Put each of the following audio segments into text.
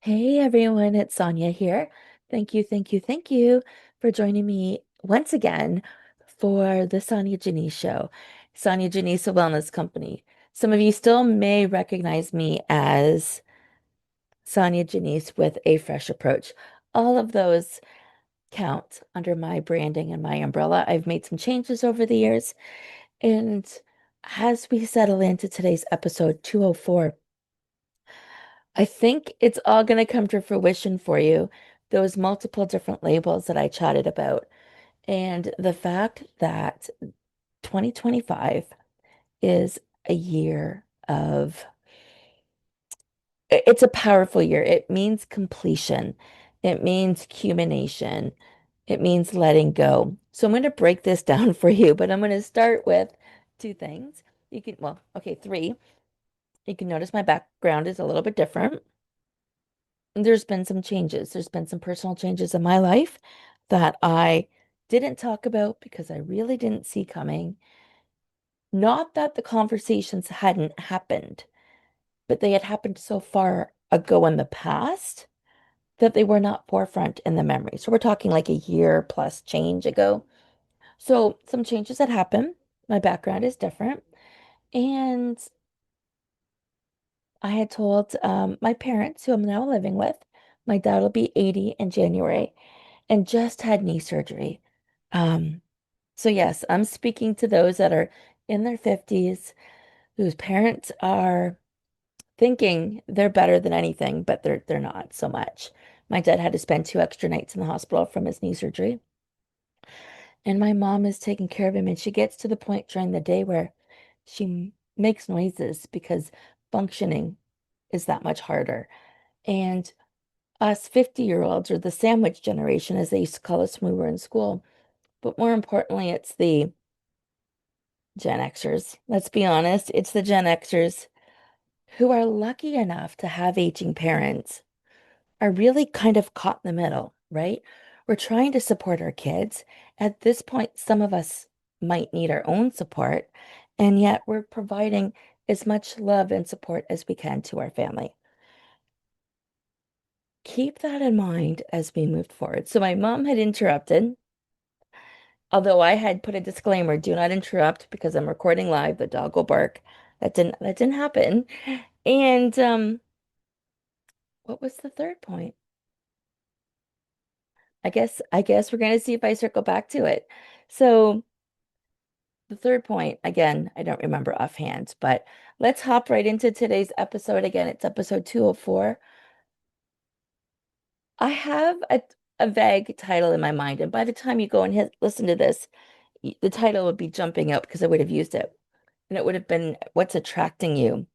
Hey everyone, it's Sonya here. Thank you for joining me once again for the Sonya Janice Show. Sonya Janice, a wellness company. Some of you still may recognize me as Sonya Janice with a fresh approach. All of those count under my branding and my umbrella. I've made some changes over the years, and as we settle into today's episode 204, I think it's all going to come to fruition for you. Those multiple different labels that I chatted about, and the fact that 2025 is a year of, it's a powerful year. It means completion, it means culmination, it means letting go. So I'm going to break this down for you, but I'm going to start with two things. Okay, three. You can notice my background is a little bit different. There's been some changes. There's been some personal changes in my life that I didn't talk about because I really didn't see coming. Not that the conversations hadn't happened, but they had happened so far ago in the past that they were not forefront in the memory. So we're talking like a year plus change ago. So some changes had happened. My background is different. And I had told my parents, who I'm now living with, my dad will be 80 in January, and just had knee surgery. Um, so yes, I'm speaking to those that are in their 50s, whose parents are thinking they're better than anything, but they're not so much. My dad had to spend 2 extra nights in the hospital from his knee surgery, and my mom is taking care of him, and she gets to the point during the day where she makes noises because functioning is that much harder. And us 50-year-olds, or the sandwich generation, as they used to call us when we were in school, but more importantly, it's the Gen Xers. Let's be honest, it's the Gen Xers who are lucky enough to have aging parents are really kind of caught in the middle, right? We're trying to support our kids. At this point, some of us might need our own support, and yet we're providing as much love and support as we can to our family. Keep that in mind as we move forward. So my mom had interrupted, although I had put a disclaimer, do not interrupt because I'm recording live, the dog will bark. That didn't happen. And what was the third point? I guess we're gonna see if I circle back to it. So the third point, again, I don't remember offhand, but let's hop right into today's episode. Again, it's episode 204. I have a vague title in my mind, and by the time you go and listen to this, the title would be jumping out because I would have used it. And it would have been what's attracting you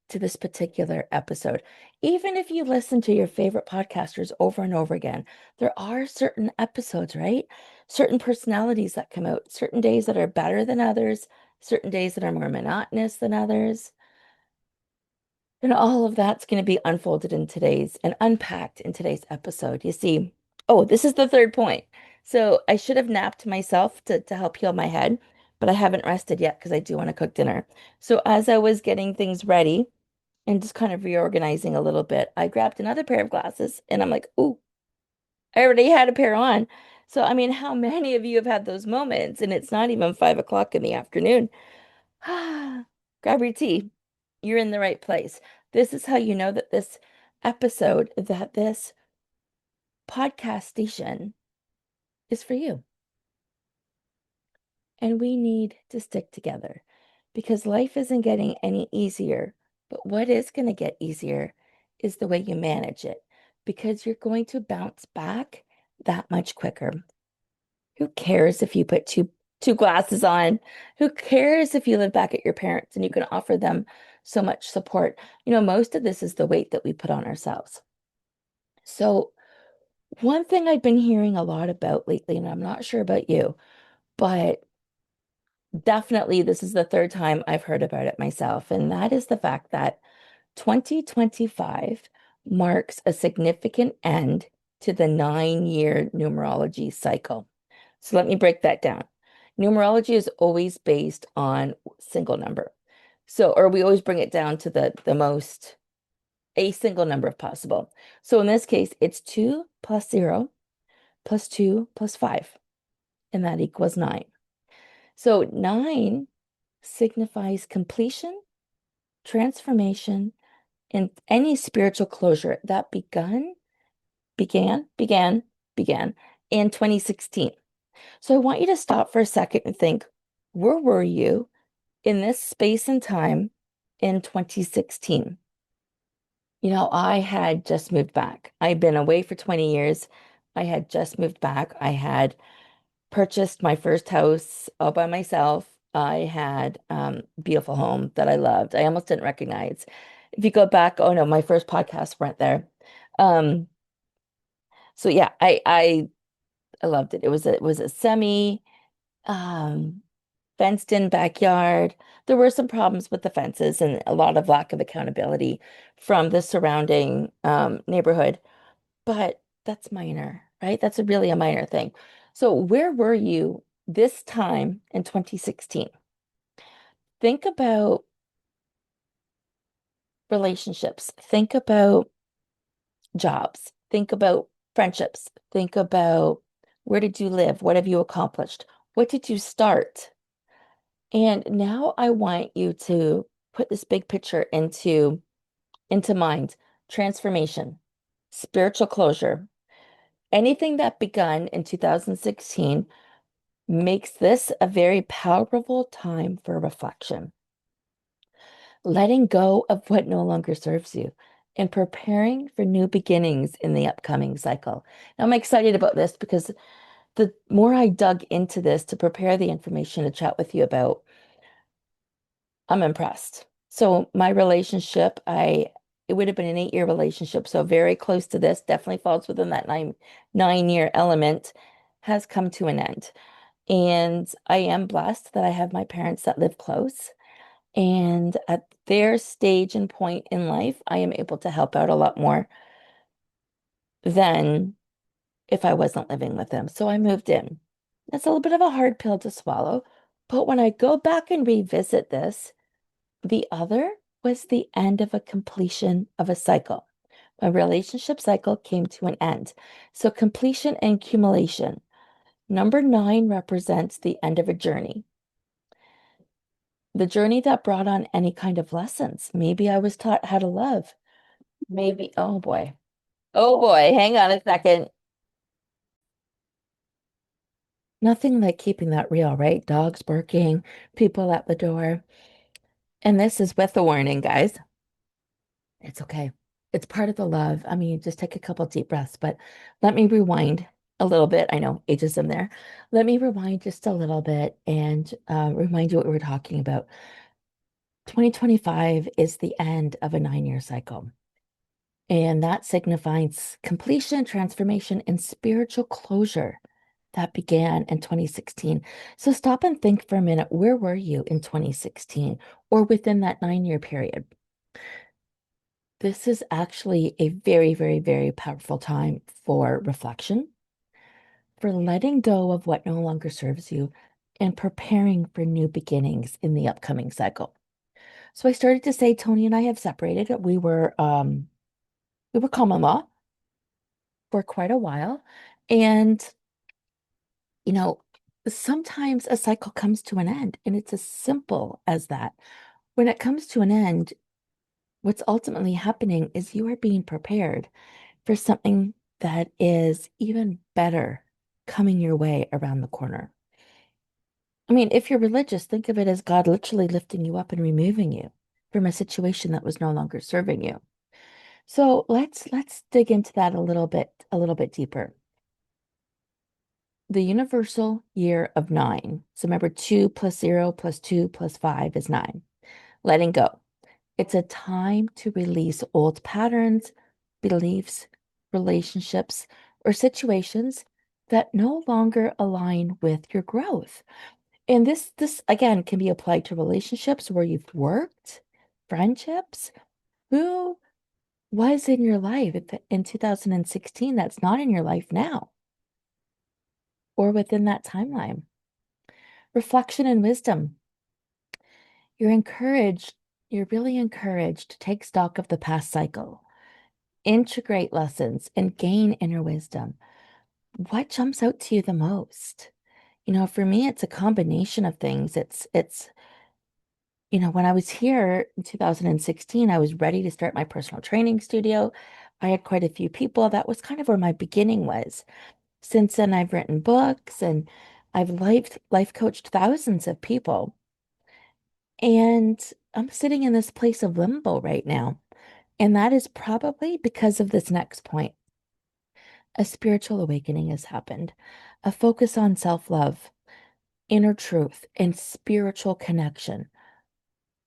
to this particular episode. Even if you listen to your favorite podcasters over and over again, there are certain episodes, right? Certain personalities that come out, certain days that are better than others, certain days that are more monotonous than others. And all of that's going to be unfolded in today's and unpacked in today's episode. You see, oh, this is the third point. So I should have napped myself to help heal my head, but I haven't rested yet because I do want to cook dinner. So as I was getting things ready, and just kind of reorganizing a little bit, I grabbed another pair of glasses and I'm like, ooh, I already had a pair on. So, I mean, how many of you have had those moments? And it's not even 5 o'clock in the afternoon. Grab your tea. You're in the right place. This is how you know that this podcast station is for you. And we need to stick together because life isn't getting any easier. But what is going to get easier is the way you manage it because you're going to bounce back that much quicker. Who cares if you put two glasses on? Who cares if you live back at your parents and you can offer them so much support? You know, most of this is the weight that we put on ourselves. So, one thing I've been hearing a lot about lately, and I'm not sure about you, but definitely, this is the third time I've heard about it myself, and that is the fact that 2025 marks a significant end to the 9-year numerology cycle. So let me break that down. Numerology is always based on single number. So, or we always bring it down to the most a single number if possible. So in this case, it's 2 plus 0 plus 2 plus 5, and that equals 9. So 9 signifies completion, transformation, and any spiritual closure that began in 2016. So I want you to stop for a second and think, where were you in this space and time in 2016? I had just moved back. I'd been away for 20 years. I had just moved back. I had purchased my first house all by myself. I had a beautiful home that I loved. I almost didn't recognize. If you go back, oh no, my first podcasts weren't there. Um, so yeah, I loved it. It was a semi um fenced in backyard. There were some problems with the fences and a lot of lack of accountability from the surrounding neighborhood, but that's minor, right? That's really a minor thing. So where were you this time in 2016? Think about relationships. Think about jobs. Think about friendships. Think about where did you live? What have you accomplished? What did you start? And now I want you to put this big picture into mind. Transformation, spiritual closure. Anything that begun in 2016 makes this a very powerful time for reflection. Letting go of what no longer serves you and preparing for new beginnings in the upcoming cycle. Now, I'm excited about this because the more I dug into this to prepare the information to chat with you about, I'm impressed. So my relationship, it would have been an 8-year relationship, so very close to this, definitely falls within that nine-year element, has come to an end. And I am blessed that I have my parents that live close. And at their stage and point in life, I am able to help out a lot more than if I wasn't living with them. So I moved in. That's a little bit of a hard pill to swallow. But when I go back and revisit this, the other was the end of a completion of a cycle. A relationship cycle came to an end. So completion and accumulation. Number 9 represents the end of a journey. The journey that brought on any kind of lessons. Maybe I was taught how to love. Maybe, oh boy. Oh boy, hang on a second. Nothing like keeping that real, right? Dogs barking, people at the door. And this is with a warning, guys. It's okay. It's part of the love. I mean, just take a couple deep breaths, but let me rewind a little bit. I know ageism there. Let me rewind just a little bit and remind you what we were talking about. 2025 is the end of a 9-year cycle. And that signifies completion, transformation, and spiritual closure that began in 2016. So stop and think for a minute. Where were you in 2016 or within that 9-year period? This is actually a very, very, very powerful time for reflection, for letting go of what no longer serves you, and preparing for new beginnings in the upcoming cycle. So I started to say Tony and I have separated. We were common law for quite a while. And, you know, sometimes a cycle comes to an end, and it's as simple as that. When it comes to an end, what's ultimately happening is you are being prepared for something that is even better coming your way around the corner. I mean, if you're religious, think of it as God literally lifting you up and removing you from a situation that was no longer serving you. So let's dig into that a little bit deeper. The universal year of 9. So remember, 2 plus 0 plus 2 plus 5 is 9. Letting go. It's a time to release old patterns, beliefs, relationships, or situations that no longer align with your growth. And this again can be applied to relationships where you've worked, friendships, who was in your life in 2016 that's not in your life now or within that timeline. Reflection and wisdom. You're encouraged, you're really encouraged to take stock of the past cycle. integrate lessons and gain inner wisdom. What jumps out to you the most? For me, it's a combination of things. When I was here in 2016, I was ready to start my personal training studio. I had quite a few people. That was kind of where my beginning was. Since then, I've written books and I've life coached thousands of people. And I'm sitting in this place of limbo right now. And that is probably because of this next point. A spiritual awakening has happened, a focus on self-love, inner truth, and spiritual connection,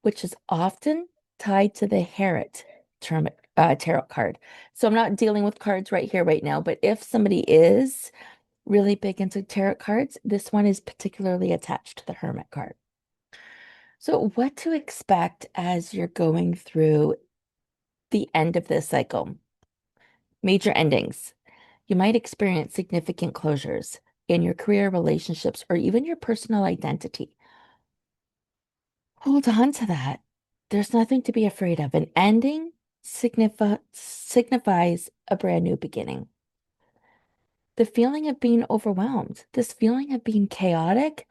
which is often tied to the Harriet tarot card. So I'm not dealing with cards right here, right now, but if somebody is really big into tarot cards, this one is particularly attached to the Hermit card. So, what to expect as you're going through the end of this cycle? Major endings. You might experience significant closures in your career, relationships, or even your personal identity. Hold on to that. There's nothing to be afraid of. An ending signifies a brand new beginning. The feeling of being overwhelmed, this feeling of being chaotic,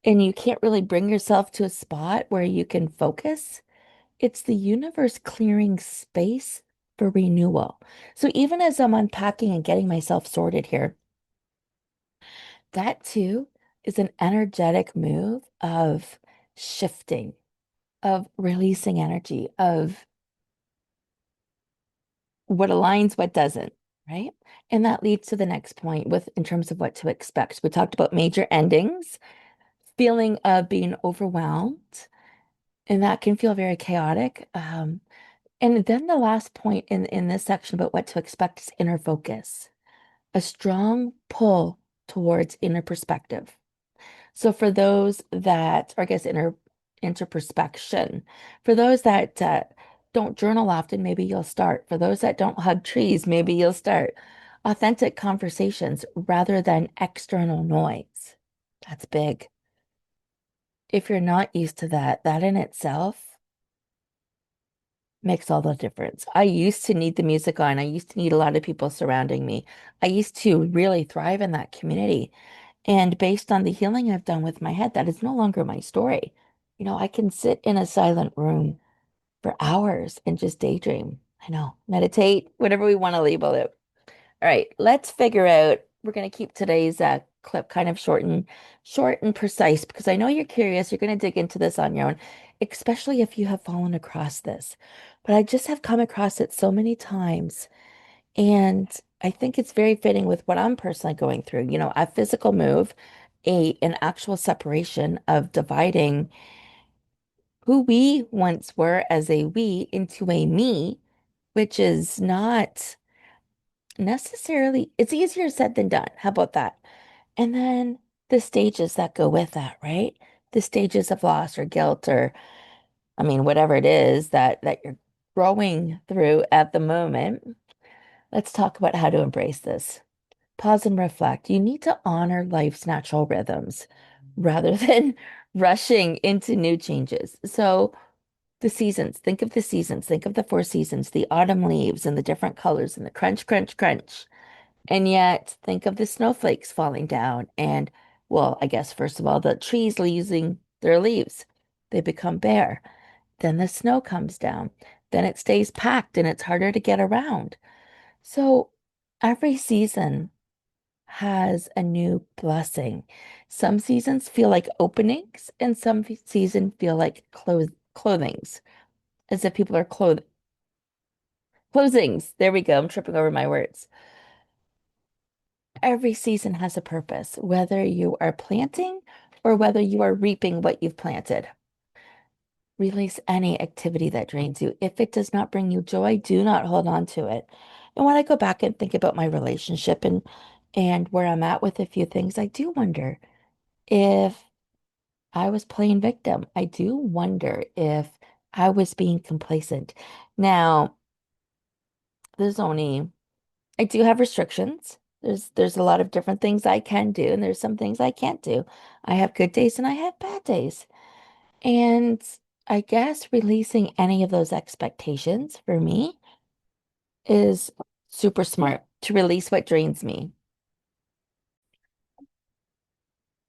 and you can't really bring yourself to a spot where you can focus. It's the universe clearing space for renewal. So even as I'm unpacking and getting myself sorted here, that too is an energetic move of shifting, of releasing energy, of what aligns, what doesn't, right? And that leads to the next point with in terms of what to expect. We talked about major endings, feeling of being overwhelmed, and that can feel very chaotic. And then the last point in this section about what to expect is inner focus, a strong pull towards inner perspective. So for those that, or I guess introspection, for those that don't journal often, maybe you'll start. For those that don't hug trees, maybe you'll start. Authentic conversations rather than external noise. That's big. If you're not used to that, that in itself makes all the difference. I used to need the music on. I used to need a lot of people surrounding me. I used to really thrive in that community. And based on the healing I've done with my head, that is no longer my story. I can sit in a silent room for hours and just daydream. I know, meditate, whatever we want to label it. All right, let's figure out. We're going to keep today's clip kind of short and precise because I know you're curious. You're going to dig into this on your own, especially if you have fallen across this. But I just have come across it so many times, and I think it's very fitting with what I'm personally going through. A physical move, an actual separation of dividing who we once were as a we into a me, which is not necessarily, it's easier said than done. How about that? And then the stages that go with that, right? The stages of loss or guilt or, I mean, whatever it is that you're growing through at the moment. Let's talk about how to embrace this. Pause and reflect. You need to honor life's natural rhythms rather than rushing into new changes. So, the seasons, think of the seasons, think of the four seasons, the autumn leaves and the different colors and the crunch, crunch, crunch. And yet, think of the snowflakes falling down. And, well, I guess, first of all, the trees losing their leaves, they become bare. Then the snow comes down. Then it stays packed and it's harder to get around. So, every season has a new blessing. Some seasons feel like openings, and some seasons feel like clothings, as if people are closings. There we go. I'm tripping over my words. Every season has a purpose, whether you are planting or whether you are reaping what you've planted. Release any activity that drains you. If it does not bring you joy, do not hold on to it. And when I go back and think about my relationship and where I'm at with a few things, I do wonder if I was playing victim. I do wonder if I was being complacent. Now, there's only I do have restrictions. There's a lot of different things I can do, and there's some things I can't do. I have good days and I have bad days. And I guess releasing any of those expectations for me is super smart to release what drains me.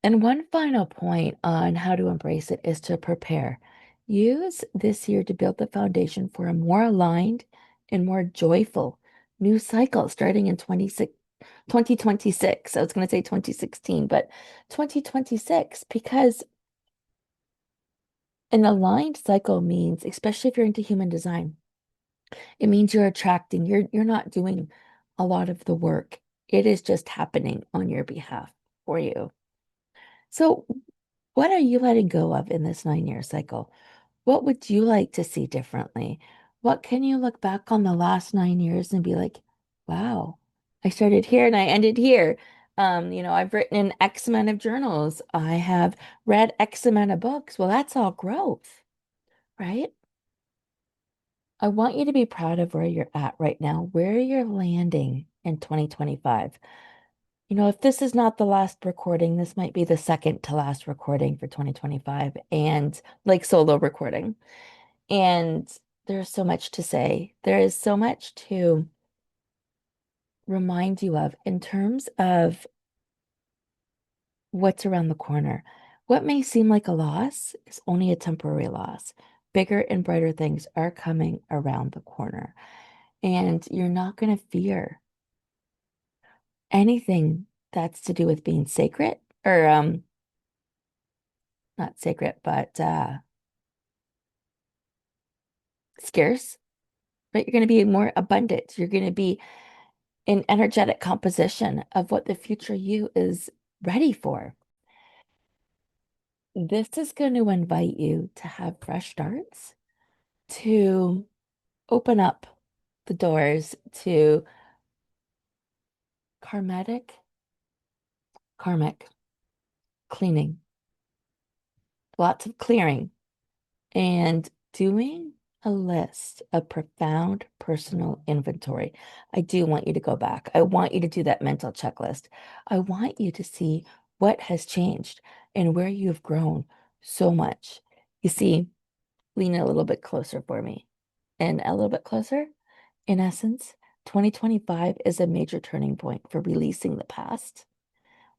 And one final point on how to embrace it is to prepare. Use this year to build the foundation for a more aligned and more joyful new cycle starting in 2026. I was going to say 2016, but 2026, because an aligned cycle means, especially if you're into human design, it means you're attracting, you're not doing a lot of the work. It is just happening on your behalf for you. So, what are you letting go of in this 9 year cycle? What would you like to see differently? What can you look back on the last 9 years and be like, wow, I started here and I ended here. I've written in X amount of journals. I have read X amount of books. Well, that's all growth, right? I want you to be proud of where you're at right now, where you're landing in 2025. If this is not the last recording, this might be the second to last recording for 2025 and like solo recording. And there's so much to say. There is so much to remind you of in terms of what's around the corner. What may seem like a loss is only a temporary loss. Bigger and brighter things are coming around the corner. And you're not going to fear anything that's to do with being sacred or not sacred, but scarce, but you're going to be more abundant. You're going to be in energetic composition of what the future you is ready for. This is going to invite you to have fresh starts, to open up the doors to karmic cleaning, lots of clearing, and doing a list of profound personal inventory. I do want you to go back. I want you to do that mental checklist. I want you to see what has changed and where you have grown so much. You see, lean a little bit closer for me and a little bit closer. In essence, 2025 is a major turning point for releasing the past,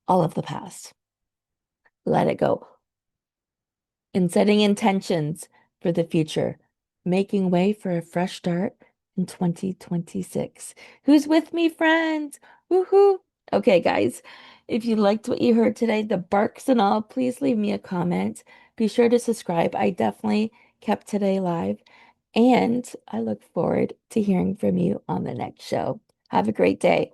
all of the past. Let it go and setting intentions for the future, making way for a fresh start in 2026. Who's with me, friends? Woohoo! Okay, guys, if you liked what you heard today, the barks and all, please leave me a comment. Be sure to subscribe. I definitely kept today live, and I look forward to hearing from you on the next show. Have a great day.